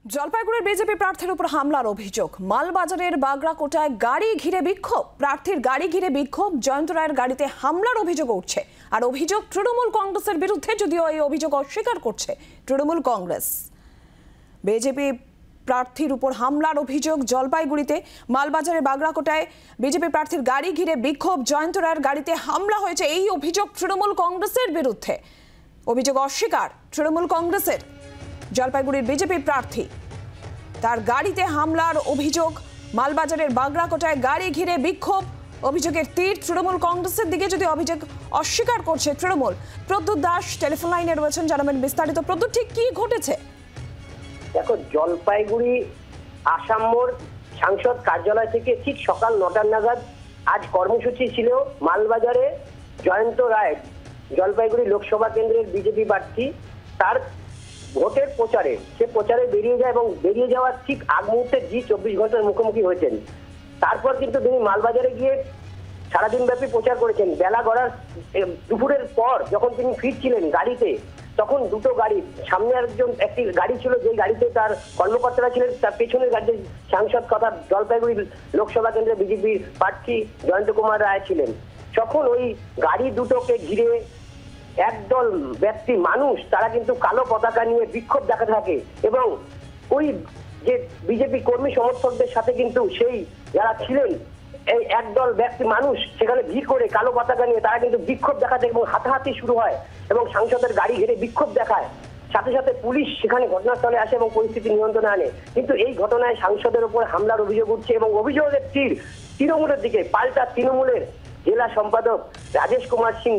জলপাইগুড়ির বিজেপি প্রার্থীর উপর হামলার অভিযোগ। মালবাজারের বাগড়াকোটায় গাড়ি ঘিরে বিক্ষোভ, প্রার্থীর গাড়ি ঘিরে বিক্ষোভ, জয়ন্ত রায়ের গাড়িতে হামলার অভিযোগ উঠছে। আর অভিযোগ তৃণমূল কংগ্রেসের বিরুদ্ধে, যদিও এই অভিযোগ অস্বীকার করছে তৃণমূল কংগ্রেস। বিজেপি প্রার্থীর উপর হামলার অভিযোগ জলপাইগুড়িতে। মালবাজারের বাগড়াকোটায় বিজেপি প্রার্থীর গাড়ি ঘিরে বিক্ষোভ, জয়ন্ত রায়ের গাড়িতে হামলা হয়েছে, এই অভিযোগ তৃণমূল কংগ্রেসের বিরুদ্ধে। অভিযোগ অস্বীকার তৃণমূল কংগ্রেসের। জলপাইগুড়ির বিজেপি প্রার্থী, তার গাড়িতে হামলার অভিযোগ। মালবাজারের বাগড়াকোটায় গাড়ি ঘিরে বিক্ষোভ, অভিযোগের তীর তৃণমূল কংগ্রেসের দিকে, যদি অভিযোগ অস্বীকার করছে তৃণমূল। প্রদ্যুৎ দাস টেলিফোন লাইনে রয়েছেন, জানাবেন বিস্তারিত। প্রদ্যুৎ, ঠিক কি ঘটেছে? দেখো, জলপাইগুড়ি আসাম মোড় সাংসদ কার্যালয় থেকে ঠিক সকাল 9টা নাগাদ আজ কর্মসূচি ছিল মালবাজারে। জয়ন্ত রায়, জলপাইগুড়ি লোকসভা কেন্দ্রের বিজেপি প্রার্থী, তার ভোটের প্রচারে, সে প্রচারে বেরিয়ে যায় এবং বেরিয়ে যাওয়ার ঠিক আগ মুহূর্তে জি24 ঘন্টার মুখোমুখি হয়েছেন। তারপর কিন্তু তিনি মালবাজারে গিয়ে সারাদিন ব্যাপী প্রচার করেছেন। বেলা গড়ার দুপুরের পর যখন তিনি ফিরছিলেন গাড়িতে, তখন দুটো গাড়ি, সামনে একটি গাড়ি ছিল, যে গাড়িতে তার কর্মকর্তারা ছিলেন, তার পেছনের গাড়িতে সাংসদ তথা জলপাইগুড়ি লোকসভা কেন্দ্রের বিজেপির প্রার্থী জয়ন্ত কুমার রায় ছিলেন। যখন ওই গাড়ি দুটোকে ঘিরে একদল ব্যক্তি, মানুষ, তারা কিন্তু কালো পতাকা নিয়ে বিক্ষোভ দেখাতে থাকে এবং ওই যে বিজেপি কর্মী সমর্থকদের সাথে কিন্তু সেই যারা ছিলেন, এই একদল ব্যক্তি মানুষ সেখানে ভিড় করে কালো পতাকা নিয়ে তারা কিন্তু বিক্ষোভ দেখাতে এবং হাতাহাতি শুরু হয় এবং সাংসদের গাড়ি ঘিরে বিক্ষোভ দেখায়। সাথে সাথে পুলিশ সেখানে ঘটনাস্থলে আসে এবং পরিস্থিতি নিয়ন্ত্রণে আনে। কিন্তু এই ঘটনায় সাংসদের উপর হামলার অভিযোগ উঠছে এবং অভিযোগের তীর তৃণমূলের দিকে। পাল্টা তৃণমূলের জেলা সম্পাদক রাজেশ কুমার সিং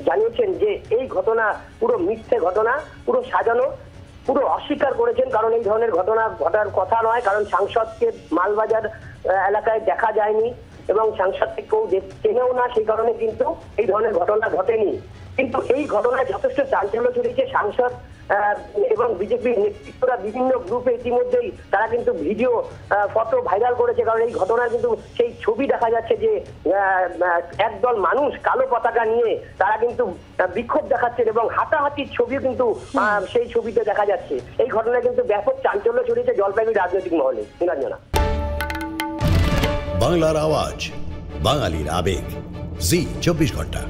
জানিয়েছেন যে এই ঘটনা পুরো মিথ্যে ঘটনা, পুরো সাজানো, পুরো অস্বীকার করেছেন। কারণ এই ধরনের ঘটনা ঘটার কথা নয়, কারণ সাংসদকে মালবাজার এলাকায় দেখা যায়নি এবং সাংসদকে কেউ চেনেও না, সেই কারণে কিন্তু এই ধরনের ঘটনা ঘটেনি। কিন্তু এই ঘটনায় যথেষ্ট চাঞ্চল্য ছড়িয়েছে। সাংসদ এবং বিজেপির নেতৃত্বরা বিভিন্ন গ্রুপে ইতিমধ্যেই তারা কিন্তু ভিডিও, ফটো ভাইরাল করেছে। কারণ এই ঘটনার কিন্তু সেই ছবি দেখা যাচ্ছে যে একদল মানুষ কালো পতাকা নিয়ে তারা কিন্তু বিক্ষোভ দেখাচ্ছেন এবং হাতাহাতির ছবিও কিন্তু সেই ছবিতে দেখা যাচ্ছে। এই ঘটনায় কিন্তু ব্যাপক চাঞ্চল্য ছড়িয়েছে জলপাইগুড়ি রাজনৈতিক মহলে। নীলাঞ্জনা। বাংলার আওয়াজ, বাঙালির আবেগ, জি 24 ঘন্টা।